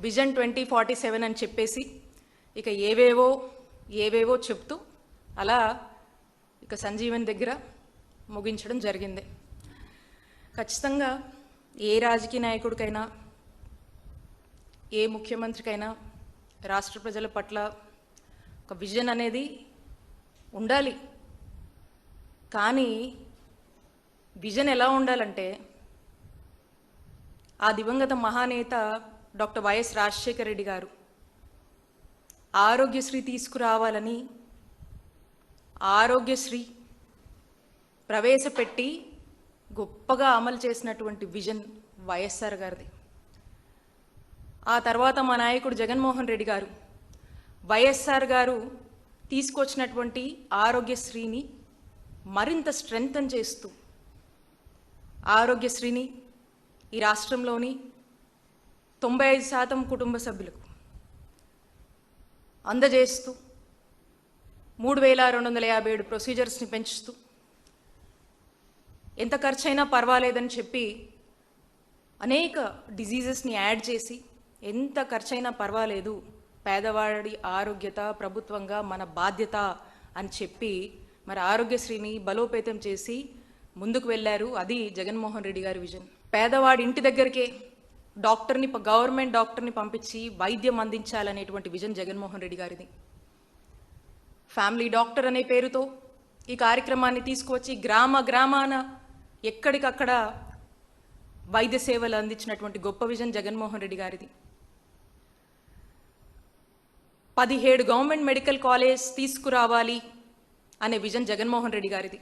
Vision 2047 అని చెప్పేసి ఇక ఏవేవో చెప్తూ అలా ఇక సంజీవన్ దగ్గర ముగించడం జరిగింది. ఖచ్చితంగా ఏ రాజకీయ నాయకుడికైనా ఏ ముఖ్యమంత్రికైనా రాష్ట్ర ప్రజల పట్ల ఒక విజన్ అనేది ఉండాలి. కానీ విజన్ ఎలా ఉండాలంటే ఆ దివంగత మహానేత డాక్టర్ వైఎస్ రాజశేఖర రెడ్డి గారు ఆరోగ్యశ్రీ తీసుకురావాలని ఆరోగ్యశ్రీ ప్రవేశపెట్టి గొప్పగా అమలు చేసినటువంటి విజన్ వైఎస్ఆర్ గారిది. ఆ తర్వాత మా నాయకుడు జగన్మోహన్ రెడ్డి గారు వైఎస్ఆర్ గారు తీసుకొచ్చినటువంటి ఆరోగ్యశ్రీని మరింత స్ట్రెంగ్తన్ చేస్తూ ఆరోగ్యశ్రీని ఈ రాష్ట్రంలోని 95% కుటుంబ సభ్యులకు అందజేస్తూ 3257 ప్రొసీజర్స్ని పెంచుతూ ఎంత ఖర్చైనా పర్వాలేదని చెప్పి అనేక డిజీజెస్ని యాడ్ చేసి ఎంత ఖర్చైనా పర్వాలేదు, పేదవాడి ఆరోగ్యత ప్రభుత్వంగా మన బాధ్యత అని చెప్పి మరి ఆరోగ్యశ్రీని బలోపేతం చేసి ముందుకు వెళ్ళారు. అది జగన్మోహన్ రెడ్డి గారి విజన్. పేదవాడి ఇంటి దగ్గరికే గవర్నమెంట్ డాక్టర్ని పంపించి వైద్యం అందించాలనేటువంటి విజన్ జగన్మోహన్ రెడ్డి గారిది. ఫ్యామిలీ డాక్టర్ అనే పేరుతో ఈ కార్యక్రమాన్ని తీసుకువచ్చి గ్రామాన ఎక్కడికక్కడ వైద్య సేవలు అందించినటువంటి గొప్ప విజన్ జగన్మోహన్ రెడ్డి గారిది. 17 గవర్నమెంట్ మెడికల్ కాలేజ్ తీసుకురావాలి అనే విజన్ జగన్మోహన్ రెడ్డి గారిది.